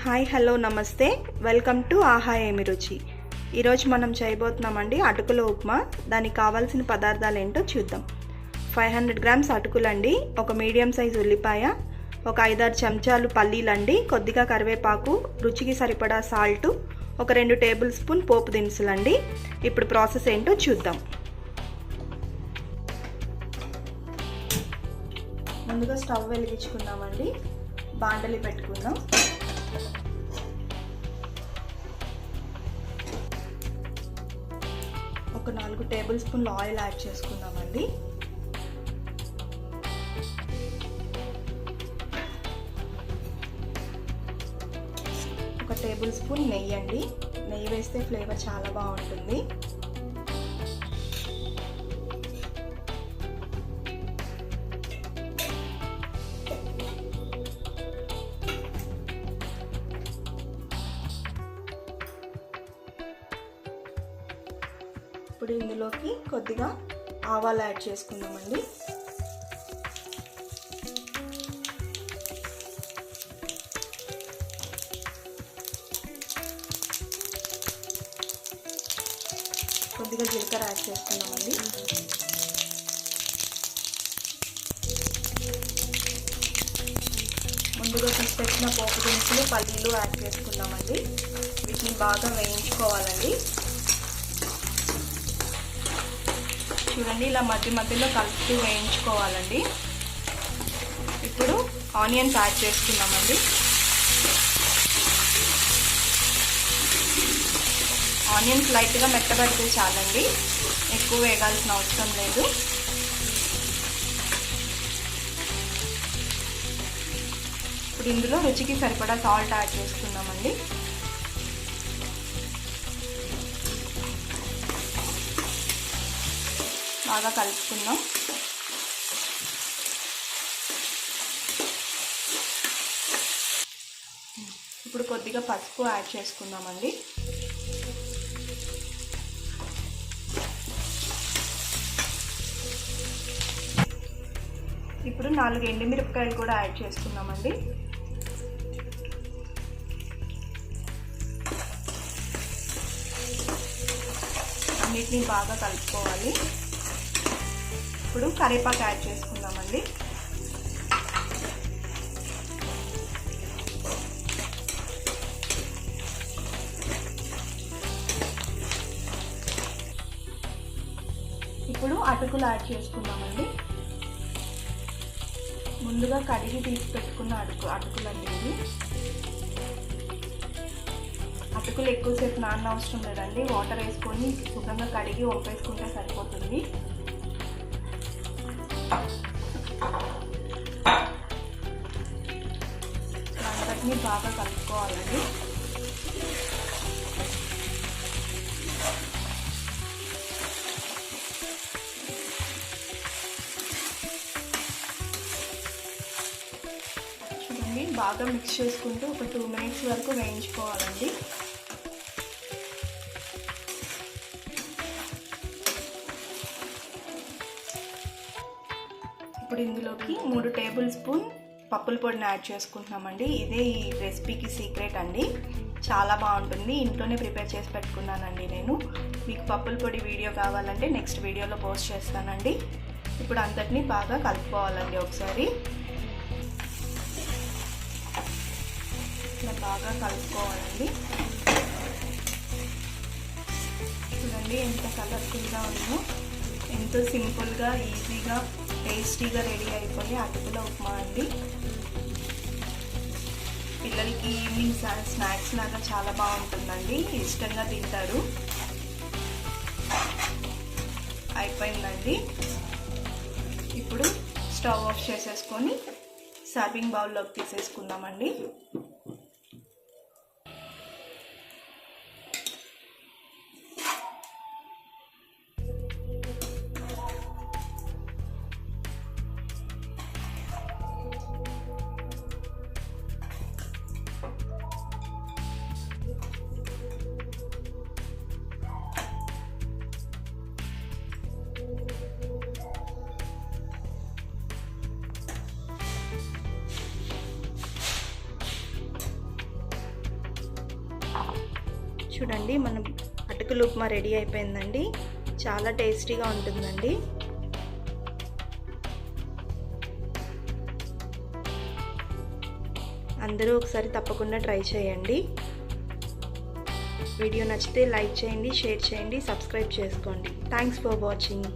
Hi hello నమస్తే welcome to ఆహా ఏమి రుచి. ఈరోజు మనం చేయబోతున్నామండి అటుకుల ఉప్మా. దానికి కావాల్సిన పదార్థాలు ఏంటో చూద్దాం. 500 గ్రామ్స్ అటుకులండి, ఒక మీడియం సైజ్ ఉల్లిపాయ, ఒక 5-6 చెంచాలు పల్లీలండి, కొద్దిగా కరివేపాకు, రుచికి సరిపడా సాల్ట్, ఒక 2 టేబుల్ స్పూన్ పోపు దినుసులండి. ఇప్పుడు ప్రాసెస్ ఏంటో చూద్దాం. ముందుగా స్టవ్ వెలిగించుకుందామండి, బాండలి పెట్టుకుందాం. ఒక 4 టేబుల్ స్పూన్ల ఆయిల్ యాడ్ చేసుకుందామండి. ఒక టేబుల్ స్పూన్ నెయ్యి అండి, నెయ్యి వేస్తే ఫ్లేవర్ చాలా బాగుంటుంది. ఇప్పుడు ఇందులోకి కొద్దిగా ఆవాలు యాడ్ చేసుకుందామండి. కొద్దిగా జీలకర్ర యాడ్ చేసుకుందామండి. ముందుగా తీసి పెట్టిన పోపు దినుసులు, పల్లీలు యాడ్ చేసుకుందామండి. వీటిని బాగా వేయించుకోవాలండి. చూడండి, ఇలా మధ్య మధ్యలో కలుపుతూ వేయించుకోవాలండి. ఇప్పుడు ఆనియన్స్ యాడ్ చేసుకున్నామండి. ఆనియన్స్ లైట్గా మెత్తబడితే చాలండి, ఎక్కువ వేగాల్సిన అవసరం లేదు. ఇప్పుడు ఇందులో రుచికి సరిపడా సాల్ట్ యాడ్ చేసుకున్నామండి. బాగా కలుపుకుందాం. ఇప్పుడు కొద్దిగా పసుపు యాడ్ చేసుకుందామండి. ఇప్పుడు 4 ఎండుమిరపకాయలు కూడా యాడ్ చేసుకుందామండి. అన్నిటినీ బాగా కలుపుకోవాలి. ఇప్పుడు కరివేపాకు యాడ్ చేసుకుందామండి. ఇప్పుడు అటుకులు యాడ్ చేసుకుందామండి. ముందుగా కడిగి తీసి పెట్టుకున్న అటుకులు అండి ఇవి. అటుకులు ఎక్కువసేపు నాన్న అవసరం లేదండి, వాటర్ వేసుకొని శుభ్రంగా కడిగి వంపేసుకుంటే సరిపోతుంది. అంతటినీ బాగా కలుపుకోవాలండి. చూడండి, బాగా మిక్స్ చేసుకుంటూ ఒక 2 మినిట్స్ వరకు వేయించుకోవాలండి. ఇప్పుడు ఇందులోకి 3 టేబుల్ స్పూన్ పప్పుల పొడిని యాడ్ చేసుకుంటున్నామండి. ఇదే ఈ రెసిపీకి సీక్రెట్ అండి, చాలా బాగుంటుంది. ఇంట్లోనే ప్రిపేర్ చేసి పెట్టుకున్నానండి నేను. మీకు పప్పుల పొడి వీడియో కావాలంటే నెక్స్ట్ వీడియోలో పోస్ట్ చేస్తానండి. ఇప్పుడు అంతటినీ బాగా కలుపుకోవాలండి. ఒకసారి ఇలా బాగా కలుపుకోవాలండి. చూడండి ఎంత కలర్ఫుల్గా ఉందో, ఎంతో సింపుల్గా, ఈజీగా, టేస్టీగా రెడీ అయిపోయి అటుకుల ఉప్మా అండి. పిల్లలకి ఈవినింగ్ స్నాక్స్ లాగా చాలా బాగుంటుందండి, ఇష్టంగా తింటారు. అయిపోయిందండి. ఇప్పుడు స్టవ్ ఆఫ్ చేసేసుకొని సర్వింగ్ బౌల్లోకి తీసేసుకుందామండి. చూడండి మనం అటుకుల ఉప్మా రెడీ అయిపోయిందండి. చాలా టేస్టీగా ఉంటుందండి. అందరూ ఒకసారి తప్పకుండా ట్రై చేయండి. వీడియో నచ్చితే లైక్ చేయండి, షేర్ చేయండి, సబ్స్క్రైబ్ చేసుకోండి. Thanks for watching.